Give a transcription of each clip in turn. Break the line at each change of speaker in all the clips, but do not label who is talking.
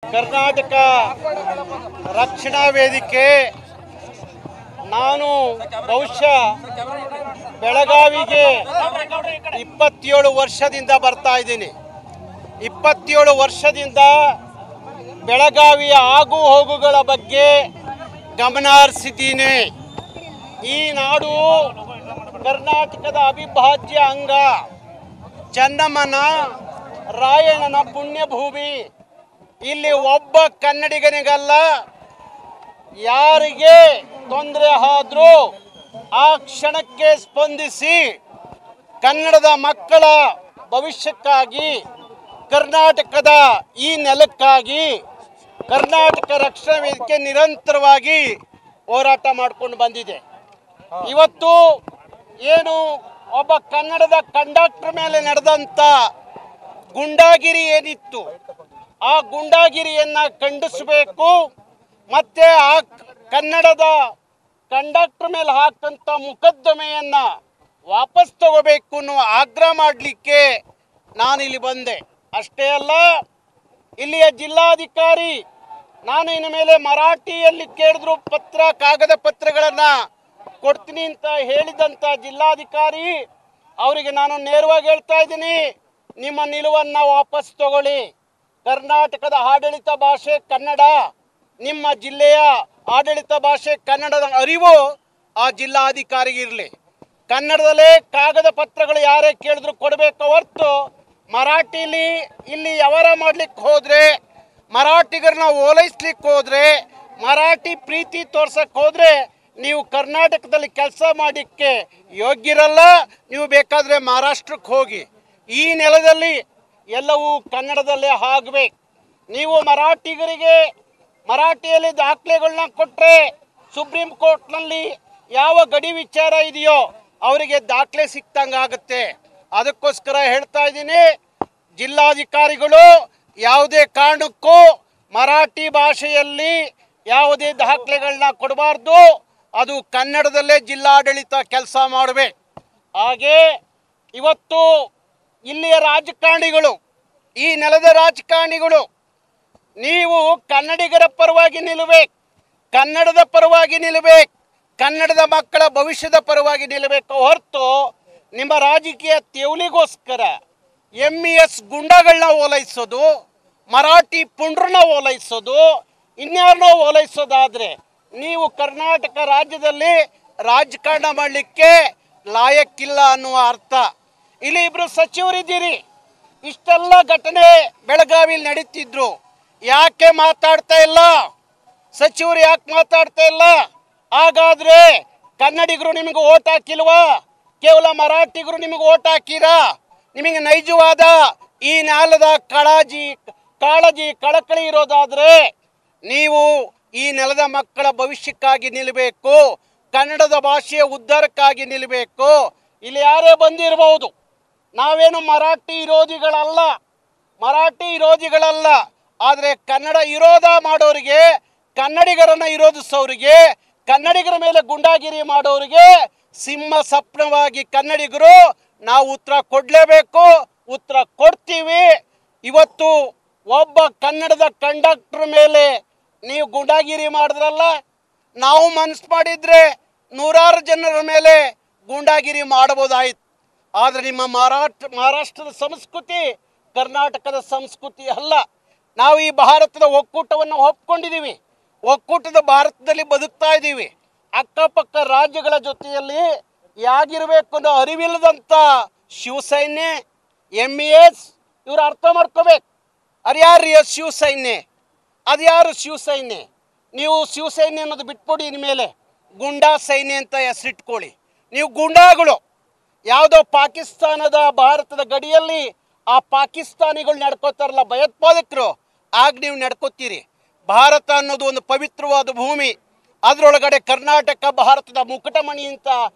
ಕರ್ನಾಟಕ ರಕ್ಷಣಾ ವೇದಿಕೆ ನಾನು ಬಹುಶಃ ಬೆಳಗಾವಿಗೆ 27 ವರ್ಷದಿಂದ ಬರ್ತಾ ಇದ್ದೀನಿ. 27 ವರ್ಷದಿಂದ ಬೆಳಗಾವಿಯ ಆಗು ಹೋಗುಗಳ ಬಗ್ಗೆ ಗಮನ ಹರಿಸಿದ್ದೀನಿ. ಈ ನಾಡು ಕರ್ನಾಟಕದ ಅವಿಭಾಜ್ಯ ಅಂಗ, ಚೆನ್ನಮ್ಮನ ರಾಯಣ್ಣನ ಪುಣ್ಯಭೂಮಿ. ಇಲ್ಲಿ ಒಬ್ಬ ಕನ್ನಡಿಗನಿಗಲ್ಲ, ಯಾರಿಗೆ ತೊಂದರೆ ಆದರೂ ಆ ಕ್ಷಣಕ್ಕೆ ಸ್ಪಂದಿಸಿ ಕನ್ನಡದ ಮಕ್ಕಳ ಭವಿಷ್ಯಕ್ಕಾಗಿ, ಕರ್ನಾಟಕದ ಈ ನೆಲಕ್ಕಾಗಿ ಕರ್ನಾಟಕ ರಕ್ಷಣಾ ವೇದಿಕೆ ನಿರಂತರವಾಗಿ ಹೋರಾಟ ಮಾಡಿಕೊಂಡು ಬಂದಿದೆ. ಇವತ್ತು ಏನು ಒಬ್ಬ ಕನ್ನಡದ ಕಂಡಕ್ಟರ್ ಮೇಲೆ ನಡೆದಂಥ ಗುಂಡಾಗಿರಿ ಏನಿತ್ತು, ಆ ಗುಂಡಾಗಿರಿಯನ್ನು ಖಂಡಿಸಬೇಕು. ಮತ್ತೆ ಆ ಕನ್ನಡದ ಕಂಡಕ್ಟರ್ ಮೇಲೆ ಹಾಕಂತ ಮೊಕದ್ದಮೆಯನ್ನು ವಾಪಸ್ ತಗೋಬೇಕು ಅನ್ನೋ ಆಗ್ರಹ ಮಾಡಲಿಕ್ಕೆ ನಾನಿಲ್ಲಿ ಬಂದೆ. ಅಷ್ಟೇ ಅಲ್ಲ, ಇಲ್ಲಿಯ ಜಿಲ್ಲಾಧಿಕಾರಿ ನಾನು ಇನ್ನು ಮೇಲೆ ಮರಾಠಿಯಲ್ಲಿ ಕೇಳಿದ್ರು ಕಾಗದ ಪತ್ರಗಳನ್ನು ಕೊಡ್ತೀನಿ ಅಂತ ಹೇಳಿದಂಥ ಜಿಲ್ಲಾಧಿಕಾರಿ ಅವರಿಗೆ ನಾನು ನೇರವಾಗಿ ಹೇಳ್ತಾ ಇದ್ದೀನಿ, ನಿಮ್ಮ ನಿಲುವನ್ನು ವಾಪಸ್ ತಗೊಳ್ಳಿ. ಕರ್ನಾಟಕದ ಆಡಳಿತ ಭಾಷೆ ಕನ್ನಡ, ನಿಮ್ಮ ಜಿಲ್ಲೆಯ ಆಡಳಿತ ಭಾಷೆ ಕನ್ನಡದ ಅರಿವು ಆ ಜಿಲ್ಲಾಧಿಕಾರಿಗಿರಲಿ. ಕನ್ನಡದಲ್ಲೇ ಕಾಗದ ಪತ್ರಗಳು ಯಾರೇ ಕೇಳಿದ್ರು ಕೊಡಬೇಕು ಹೊರತು ಮರಾಠಿಲಿ ಇಲ್ಲಿ ವ್ಯವಹಾರ ಮಾಡ್ಲಿಕ್ಕೆ ಹೋದರೆ, ಮರಾಠಿಗರನ್ನ ಓಲೈಸ್ಲಿಕ್ಕೆ ಹೋದರೆ, ಮರಾಠಿ ಪ್ರೀತಿ ತೋರ್ಸಕ್ಕೆ ಹೋದರೆ ನೀವು ಕರ್ನಾಟಕದಲ್ಲಿ ಕೆಲಸ ಮಾಡಲಿಕ್ಕೆ ಯೋಗ್ಯರಲ್ಲ. ನೀವು ಬೇಕಾದರೆ ಮಹಾರಾಷ್ಟ್ರಕ್ಕೆ ಹೋಗಿ. ಈ ನೆಲದಲ್ಲಿ ಎಲ್ಲವೂ ಕನ್ನಡದಲ್ಲೇ ಆಗಬೇಕು. ನೀವು ಮರಾಠಿಗರಿಗೆ ಮರಾಠಿಯಲ್ಲಿ ದಾಖಲೆಗಳನ್ನ ಕೊಟ್ಟರೆ ಸುಪ್ರೀಂ ಕೋರ್ಟ್ನಲ್ಲಿ ಯಾವ ಗಡಿ ವಿಚಾರ ಇದೆಯೋ ಅವರಿಗೆ ದಾಖಲೆ ಸಿಕ್ತಂಗಾಗುತ್ತೆ. ಅದಕ್ಕೋಸ್ಕರ ಹೇಳ್ತಾ ಇದ್ದೀನಿ, ಜಿಲ್ಲಾಧಿಕಾರಿಗಳು ಯಾವುದೇ ಕಾರಣಕ್ಕೂ ಮರಾಠಿ ಭಾಷೆಯಲ್ಲಿ ಯಾವುದೇ ದಾಖಲೆಗಳನ್ನ ಕೊಡಬಾರ್ದು. ಅದು ಕನ್ನಡದಲ್ಲೇ ಜಿಲ್ಲಾಡಳಿತ ಕೆಲಸ ಮಾಡಬೇಕು. ಹಾಗೆ ಇವತ್ತು ಇಲ್ಲಿಯ ರಾಜಕಾರಣಿಗಳು, ಈ ನೆಲದ ರಾಜಕಾರಣಿಗಳು, ನೀವು ಕನ್ನಡಿಗರ ಪರವಾಗಿ ನಿಲ್ಲಬೇಕು, ಕನ್ನಡದ ಪರವಾಗಿ ನಿಲ್ಲಬೇಕು, ಕನ್ನಡದ ಮಕ್ಕಳ ಭವಿಷ್ಯದ ಪರವಾಗಿ ನಿಲ್ಲಬೇಕು ಹೊರತು ನಿಮ್ಮ ರಾಜಕೀಯ ತೆವಲಿಗೋಸ್ಕರ MES ಗುಂಡಗಳನ್ನ ಓಲೈಸೋದು, ಮರಾಠಿ ಪುಂಡ್ರನ್ನ ಓಲೈಸೋದು, ಇನ್ಯಾರನ್ನೋ ಓಲೈಸೋದಾದರೆ ನೀವು ಕರ್ನಾಟಕ ರಾಜ್ಯದಲ್ಲಿ ರಾಜಕಾರಣ ಮಾಡಲಿಕ್ಕೆ ಲಾಯಕ್ಕಿಲ್ಲ ಅನ್ನುವ ಅರ್ಥ. ಇಲ್ಲಿ ಇಬ್ಬರು ಸಚಿವರಿದ್ದೀರಿ, ಇಷ್ಟೆಲ್ಲ ಘಟನೆ ಬೆಳಗಾವಿಯಲ್ಲಿ ನಡೀತಿದ್ರು, ಯಾಕೆ ಮಾತಾಡ್ತಾ ಇಲ್ಲ? ಸಚಿವರು ಯಾಕೆ ಮಾತಾಡ್ತಾ ಇಲ್ಲ? ಹಾಗಾದರೆ ಕನ್ನಡಿಗರು ನಿಮಗೆ ಓಟ್ ಹಾಕಿಲ್ವಾ? ಕೇವಲ ಮರಾಠಿಗರು ನಿಮಗೆ ಓಟ್ ಹಾಕಿರಾ? ನಿಮಗೆ ನೈಜವಾದ ಈ ನೆಲದ ಕಾಳಜಿ ಕಳಕಳಿ ಇರೋದಾದರೆ ನೀವು ಈ ನೆಲದ ಮಕ್ಕಳ ಭವಿಷ್ಯಕ್ಕಾಗಿ ನಿಲ್ಲಬೇಕು, ಕನ್ನಡದ ಭಾಷೆಯ ಉದ್ಧಾರಕ್ಕಾಗಿ ನಿಲ್ಲಬೇಕು. ಇಲ್ಲಿ ಯಾರೇ ಬಂದಿರಬಹುದು, ನಾವೇನು ಮರಾಠಿ ವಿರೋಧಿಗಳಲ್ಲ. ಆದರೆ ಕನ್ನಡ ವಿರೋಧ ಮಾಡೋರಿಗೆ, ಕನ್ನಡಿಗರನ್ನು ವಿರೋಧಿಸೋರಿಗೆ, ಕನ್ನಡಿಗರ ಮೇಲೆ ಗುಂಡಾಗಿರಿ ಮಾಡೋರಿಗೆ ಸಿಂಹ ಸಪ್ನವಾಗಿ ಕನ್ನಡಿಗರು ನಾವು ಉತ್ತರ ಕೊಡಲೇಬೇಕು, ಉತ್ತರ ಕೊಡ್ತೀವಿ. ಇವತ್ತು ಒಬ್ಬ ಕನ್ನಡದ ಕಂಡಕ್ಟರ್ ಮೇಲೆ ನೀವು ಗುಂಡಾಗಿರಿ ಮಾಡಿದ್ರಲ್ಲ, ನಾವು ಮನಸ್ಸು ಮಾಡಿದರೆ ನೂರಾರು ಜನರ ಮೇಲೆ ಗುಂಡಾಗಿರಿ ಮಾಡಬಹುದಾಯಿತು. ಆದರೆ ನಿಮ್ಮ ಮಹಾರಾಷ್ಟ್ರದ ಸಂಸ್ಕೃತಿ ಕರ್ನಾಟಕದ ಸಂಸ್ಕೃತಿ ಅಲ್ಲ. ನಾವು ಈ ಭಾರತದ ಒಕ್ಕೂಟವನ್ನು ಒಪ್ಕೊಂಡಿದ್ದೀವಿ, ಒಕ್ಕೂಟದ ಭಾರತದಲ್ಲಿ ಬದುಕ್ತಾ ಇದ್ದೀವಿ. ಅಕ್ಕಪಕ್ಕ ರಾಜ್ಯಗಳ ಜೊತೆಯಲ್ಲಿ ಯಾಗಿರಬೇಕು ಅನ್ನೋ ಅರಿವಿಲ್ಲದಂಥ ಶಿವಸೈನ್ಯ, MES ಇವರು ಅರ್ಥ ಮಾಡ್ಕೋಬೇಕು. ಅದ್ಯಾರು ಶಿವಸೈನ್ಯ? ಅದ್ಯಾರು ಶಿವಸೈನ್ಯ? ನೀವು ಶಿವಸೈನ್ಯ ಅನ್ನೋದು ಬಿಟ್ಕೊಡಿ, ಇನ್ಮೇಲೆ ಗುಂಡಾ ಸೈನ್ಯ ಅಂತ ಹೆಸರಿಟ್ಕೊಳ್ಳಿ. ನೀವು ಗುಂಡಾಗಳು. ಯಾವುದೋ ಪಾಕಿಸ್ತಾನದ ಭಾರತದ ಗಡಿಯಲ್ಲಿ ಆ ಪಾಕಿಸ್ತಾನಿಗಳು ನಡ್ಕೋತಾರಲ್ಲ ಭಯೋತ್ಪಾದಕರು, ಆಗ ನೀವು ನಡ್ಕೋತೀರಿ. ಭಾರತ ಅನ್ನೋದು ಒಂದು ಪವಿತ್ರವಾದ ಭೂಮಿ, ಅದರೊಳಗಡೆ ಕರ್ನಾಟಕ ಭಾರತದ ಮುಕುಟಮಣಿ ಅಂತ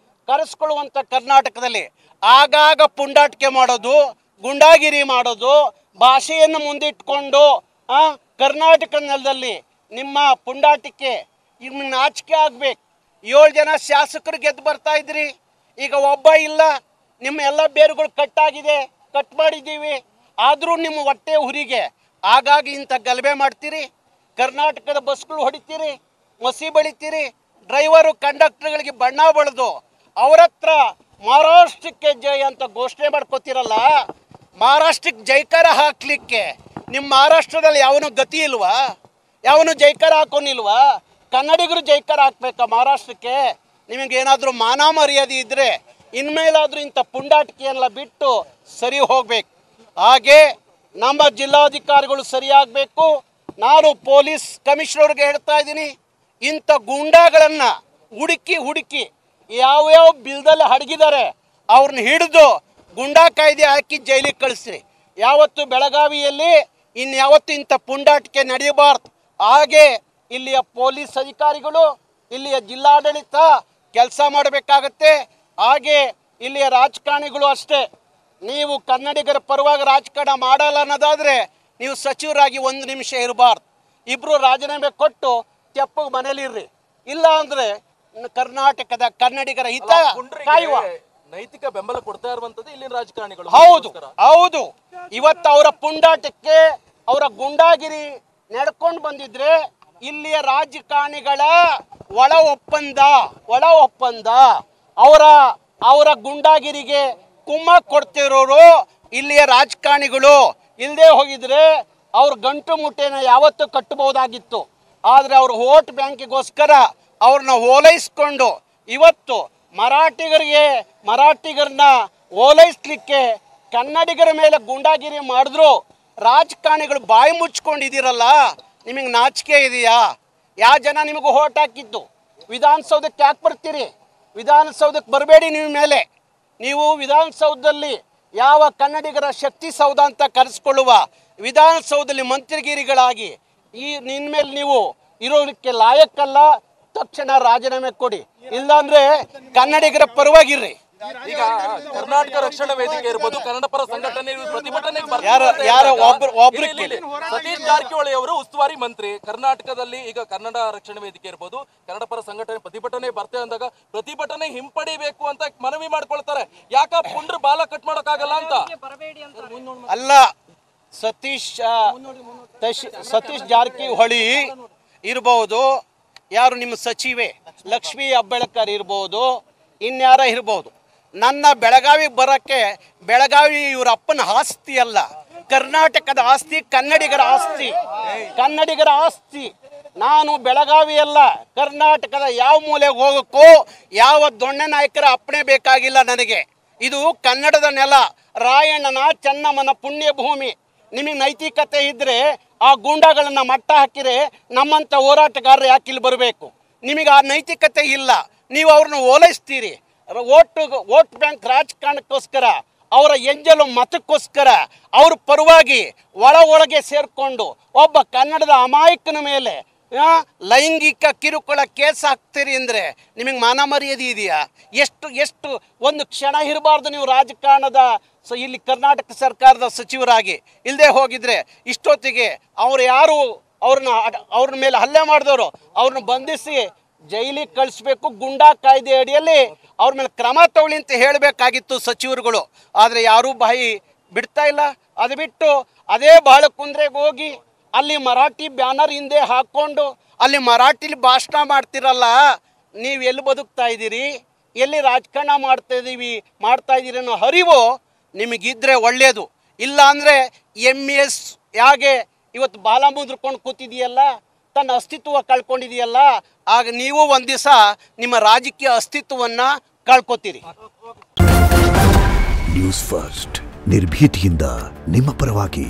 ಕರೆಸ್ಕೊಳ್ಳುವಂಥ ಕರ್ನಾಟಕದಲ್ಲಿ ಆಗಾಗ ಪುಂಡಾಟಿಕೆ ಮಾಡೋದು, ಗುಂಡಾಗಿರಿ ಮಾಡೋದು, ಭಾಷೆಯನ್ನು ಮುಂದಿಟ್ಕೊಂಡು ಕರ್ನಾಟಕ ನೆಲದಲ್ಲಿ ನಿಮ್ಮ ಪುಂಡಾಟಿಕೆ ನಿಮ್ಗೆ ನಾಚಿಕೆ ಆಗಬೇಕು. 7 ಜನ ಶಾಸಕರು ಗೆದ್ದು ಬರ್ತಾ ಇದ್ರಿ, ಈಗ ಒಬ್ಬ ಇಲ್ಲ. ನಿಮ್ಮ ಎಲ್ಲ ಬೇರುಗಳು ಕಟ್ ಮಾಡಿದ್ದೀವಿ. ಆದರೂ ನಿಮ್ಮ ಹೊಟ್ಟೆ ಹುರಿಗೆ ಆಗಾಗಿ ಇಂಥ ಗಲಭೆ ಮಾಡ್ತೀರಿ, ಕರ್ನಾಟಕದ ಬಸ್ಗಳು ಹೊಡಿತೀರಿ, ಮಸಿ ಬಳಿತೀರಿ, ಡ್ರೈವರು ಕಂಡಕ್ಟರ್ಗಳಿಗೆ ಬಣ್ಣ ಬಳಿದು ಅವ್ರ ಹತ್ರ ಮಹಾರಾಷ್ಟ್ರಕ್ಕೆ ಜೈ ಅಂತ ಘೋಷಣೆ ಮಾಡ್ಕೋತಿರಲ್ಲ. ಮಹಾರಾಷ್ಟ್ರಕ್ಕೆ ಜೈಕಾರ ಹಾಕ್ಲಿಕ್ಕೆ ನಿಮ್ಮ ಮಹಾರಾಷ್ಟ್ರದಲ್ಲಿ ಯಾವನು ಗತಿ ಇಲ್ವಾ? ಯಾವನು ಜೈಕಾರ ಹಾಕೋನಿಲ್ವಾ? ಕನ್ನಡಿಗರು ಜೈಕಾರ ಹಾಕ್ಬೇಕಾ ಮಹಾರಾಷ್ಟ್ರಕ್ಕೆ? ನಿಮಗೇನಾದರೂ ಮಾನ ಮರ್ಯಾದೆ ಇದ್ದರೆ ಇನ್ಮೇಲಾದರೂ ಇಂಥ ಪುಂಡಾಟಿಕೆಯೆಲ್ಲ ಬಿಟ್ಟು ಸರಿ ಹೋಗ್ಬೇಕು. ಹಾಗೆ ನಮ್ಮ ಜಿಲ್ಲಾಧಿಕಾರಿಗಳು ಸರಿಯಾಗಬೇಕು. ನಾನು ಪೊಲೀಸ್ ಕಮಿಷನರ್ಗೆ ಹೇಳ್ತಾ ಇದ್ದೀನಿ, ಇಂಥ ಗೂಂಡಾಗಳನ್ನು ಹುಡುಕಿ ಯಾವ್ಯಾವ ಬಿಲ್ದಲ್ಲಿ ಅಡಗಿದ್ದಾರೆ ಅವ್ರನ್ನ ಹಿಡಿದು ಗುಂಡಾ ಕಾಯ್ದೆ ಹಾಕಿ ಜೈಲಿಗೆ ಕಳಿಸ್ರಿ. ಯಾವತ್ತು ಬೆಳಗಾವಿಯಲ್ಲಿ ಇನ್ಯಾವತ್ತು ಇಂಥ ಪುಂಡಾಟಿಕೆ ನಡೆಯಬಾರ್ದು. ಹಾಗೆ ಇಲ್ಲಿಯ ಪೊಲೀಸ್ ಅಧಿಕಾರಿಗಳು, ಇಲ್ಲಿಯ ಜಿಲ್ಲಾಡಳಿತ ಕೆಲಸ ಮಾಡಬೇಕಾಗತ್ತೆ. ಹಾಗೆ ಇಲ್ಲಿಯ ರಾಜಕಾರಣಿಗಳು ಅಷ್ಟೇ. ನೀವು ಕನ್ನಡಿಗರ ಪರವಾಗಿ ರಾಜಕಾರಣ ಮಾಡಲ್ಲ ಅನ್ನೋದಾದರೆ ನೀವು ಸಚಿವರಾಗಿ 1 ನಿಮಿಷ ಇರಬಾರ್ದು. ಇಬ್ಬರು ರಾಜೀನಾಮೆ ಕೊಟ್ಟು ತೆಪ್ಪಗೆ ಮನೇಲಿರ್ರಿ. ಇಲ್ಲ ಅಂದರೆ ಕರ್ನಾಟಕದ ಕನ್ನಡಿಗರ ಹಿತ ಕಾಯುವ
ನೈತಿಕ ಬೆಂಬಲ ಕೊಡ್ತಾ ಇರುವಂತದ್ದು ಇಲ್ಲಿನ ರಾಜಕಾರಣಿಗಳು.
ಹೌದು. ಇವತ್ತು ಅವರ ಪುಂಡಾಟಕ್ಕೆ, ಅವರ ಗುಂಡಾಗಿರಿ ನಡ್ಕೊಂಡು ಬಂದಿದ್ರೆ ಇಲ್ಲಿಯ ರಾಜಕಾರಣಿಗಳ ಒಳ ಒಪ್ಪಂದ ಅವರ ಗುಂಡಾಗಿರಿಗೆ ಕುಮ್ಮ ಕೊಡ್ತಿರೋರು ಇಲ್ಲಿಯ ರಾಜಕಾರಣಿಗಳು. ಇಲ್ಲದೆ ಹೋಗಿದ್ರೆ ಅವ್ರ ಗಂಟು ಮುಟ್ಟೆನ ಯಾವತ್ತೂ ಕಟ್ಟಬಹುದಾಗಿತ್ತು. ಆದರೆ ಅವರು ವೋಟ್ ಬ್ಯಾಂಕಿಗೋಸ್ಕರ ಅವ್ರನ್ನ ಓಲೈಸ್ಕೊಂಡು ಇವತ್ತು ಮರಾಠಿಗರನ್ನ ಓಲೈಸ್ಲಿಕ್ಕೆ ಕನ್ನಡಿಗರ ಮೇಲೆ ಗುಂಡಾಗಿರಿ ಮಾಡಿದ್ರು. ರಾಜಕಾರಣಿಗಳು ಬಾಯಿ ಮುಚ್ಕೊಂಡಿದ್ದೀರಲ್ಲ, ನಿಮಗೆ ನಾಚಿಕೆ ಇದೆಯಾ? ಯಾವ ಜನ ನಿಮಗೂ ವೋಟ್ ಹಾಕಿದ್ದು? ವಿಧಾನಸೌಧಕ್ಕೆ ಯಾಕೆ ಬರ್ತೀರಿ? ವಿಧಾನಸೌಧಕ್ಕೆ ಬರಬೇಡಿ. ನೀವು ವಿಧಾನಸೌಧದಲ್ಲಿ ಯಾವ ಕನ್ನಡಿಗರ ಶಕ್ತಿ ಸೌಧ ಅಂತ ಕರೆಸ್ಕೊಳ್ಳುವ ವಿಧಾನಸೌಧದಲ್ಲಿ ಮಂತ್ರಿಗಿರಿಗಳಾಗಿ ನಿನ್ನ ಮೇಲೆ ನೀವು ಇರೋದಕ್ಕೆ ಲಾಯಕ್ಕಲ್ಲ. ತಕ್ಷಣ ರಾಜೀನಾಮೆ ಕೊಡಿ, ಇಲ್ಲಾಂದ್ರೆ ಕನ್ನಡಿಗರ ಪರವಾಗಿರ್ರಿ.
ಈಗ ಕರ್ನಾಟಕ ರಕ್ಷಣಾ ವೇದಿಕೆ ಇರಬಹುದು, ಕನ್ನಡ ಪರ ಸಂಘಟನೆ ಪ್ರತಿಭಟನೆಗೆ ಸತೀಶ್ ಜಾರಕಿಹೊಳಿ ಅವರು ಉಸ್ತುವಾರಿ ಮಂತ್ರಿ ಕರ್ನಾಟಕದಲ್ಲಿ. ಈಗ ಕನ್ನಡ ರಕ್ಷಣಾ ವೇದಿಕೆ ಇರಬಹುದು, ಕನ್ನಡ ಪರ ಸಂಘಟನೆ ಪ್ರತಿಭಟನೆ ಬರ್ತೇವೆ ಅಂದಾಗ ಪ್ರತಿಭಟನೆ ಹಿಂಪಡಿಬೇಕು ಅಂತ ಮನವಿ ಮಾಡ್ಕೊಳ್ತಾರೆ. ಯಾಕ ಪುಂಡ್ರ ಬಾಲ ಕಟ್ ಮಾಡೋಕ್ಕಾಗಲ್ಲ ಅಂತ?
ಅಲ್ಲ, ಸತೀಶ್ ಜಾರಕಿಹೊಳಿ ಇರಬಹುದು, ಯಾರು ನಿಮ್ಮ ಸಚಿವೆ ಲಕ್ಷ್ಮೀ ಹೆಬ್ಬಾಳ್ಕರ್ ಇರ್ಬೋದು, ಇನ್ಯಾರ ಇರ್ಬೋದು. ನನ್ನ ಬೆಳಗಾವಿಗೆ ಬರೋಕ್ಕೆ ಬೆಳಗಾವಿ ಇವರ ಅಪ್ಪನ ಆಸ್ತಿ ಅಲ್ಲ, ಕರ್ನಾಟಕದ ಆಸ್ತಿ, ಕನ್ನಡಿಗರ ಆಸ್ತಿ. ನಾನು ಬೆಳಗಾವಿ ಅಲ್ಲ, ಕರ್ನಾಟಕದ ಯಾವ ಮೂಲೆಗೆ ಹೋಗೋಕ್ಕೂ ಯಾವ ದೊಣ್ಣೆ ನಾಯಕರ ಅಪ್ಪಣೆ ಬೇಕಾಗಿಲ್ಲ ನನಗೆ. ಇದು ಕನ್ನಡದ ನೆಲ, ರಾಯಣ್ಣನ ಚೆನ್ನಮ್ಮನ ಪುಣ್ಯ ಭೂಮಿ. ನಿಮಗೆ ನೈತಿಕತೆ ಇದ್ದರೆ ಆ ಗೂಂಡಾಗಳನ್ನು ಮಟ್ಟ ಹಾಕಿರೆ ನಮ್ಮಂಥ ಹೋರಾಟಗಾರರು ಯಾಕೆ ಇಲ್ಲಿ ಬರಬೇಕು? ನಿಮಗೆ ಆ ನೈತಿಕತೆ ಇಲ್ಲ, ನೀವು ಅವ್ರನ್ನ ಓಲೈಸ್ತೀರಿ. ವೋಟ್ ಬ್ಯಾಂಕ್ ರಾಜಕಾರಣಕ್ಕೋಸ್ಕರ, ಅವರ ಎಂಜಲು ಮತಕ್ಕೋಸ್ಕರ ಅವ್ರ ಪರವಾಗಿ ಒಳಗೆ ಸೇರಿಕೊಂಡು ಒಬ್ಬ ಕನ್ನಡದ ಅಮಾಯಕನ ಮೇಲೆ ಲೈಂಗಿಕ ಕಿರುಕುಳ ಕೇಸ್ ಹಾಕ್ತೀರಿ ಅಂದರೆ ನಿಮಗೆ ಮಾನ ಮರ್ಯಾದೆ ಇದೆಯಾ? ಎಷ್ಟು ಒಂದು ಕ್ಷಣ ಇರಬಾರ್ದು ನೀವು ರಾಜಕಾರಣದ ಇಲ್ಲಿ ಕರ್ನಾಟಕ ಸರ್ಕಾರದ ಸಚಿವರಾಗಿ. ಇಲ್ಲದೆ ಹೋಗಿದ್ರೆ ಇಷ್ಟೊತ್ತಿಗೆ ಅವ್ರ ಮೇಲೆ ಹಲ್ಲೆ ಮಾಡಿದವರು ಅವ್ರನ್ನ ಬಂಧಿಸಿ ಜೈಲಿಗೆ ಕಳಿಸ್ಬೇಕು. ಗುಂಡಾ ಕಾಯ್ದೆ ಅಡಿಯಲ್ಲಿ ಅವ್ರ ಮೇಲೆ ಕ್ರಮ ತಗೊಳ್ಳಿ ಅಂತ ಹೇಳಬೇಕಾಗಿತ್ತು ಸಚಿವರುಗಳು. ಆದರೆ ಯಾರೂ ಬಾಯಿ ಬಿಡ್ತಾ ಇಲ್ಲ. ಅದು ಬಿಟ್ಟು ಅದೇ ಬಾಳಕುಂದ್ರೆಗೆ ಹೋಗಿ ಅಲ್ಲಿ ಮರಾಠಿ ಬ್ಯಾನರ್ ಹಿಂದೆ ಹಾಕ್ಕೊಂಡು ಅಲ್ಲಿ ಮರಾಠಿಲಿ ಭಾಷಣ ಮಾಡ್ತಿರಲ್ಲ, ನೀವು ಎಲ್ಲಿ ಬದುಕ್ತಾ ಇದ್ದೀರಿ? ಎಲ್ಲಿ ರಾಜಕಾರಣ ಮಾಡ್ತಾ ಇದ್ದೀರಿ ಅನ್ನೋ ಅರಿವು ನಿಮಗಿದ್ರೆ ಒಳ್ಳೆಯದು. ಇಲ್ಲ ಅಂದರೆ MS ಯಾಗೆ ಇವತ್ತು ಬಾಲ ಮುದ್ರಕೊಂಡು ಕೂತಿದೆಯಲ್ಲ, ತನ್ನ ಅಸ್ತಿತ್ವ ಕಳ್ಕೊಂಡಿದೆಯಲ್ಲ, ಆಗ ನೀವು ಒಂದು ದಿವಸ ನಿಮ್ಮ ರಾಜಕೀಯ ಅಸ್ತಿತ್ವವನ್ನು ಕಳ್ಕೊತೀರಿ.
ನ್ಯೂಸ್ ಫಸ್ಟ್ ನಿರ್ಭೀತಿಯಿಂದ ನಿಮ್ಮ ಪರವಾಗಿ.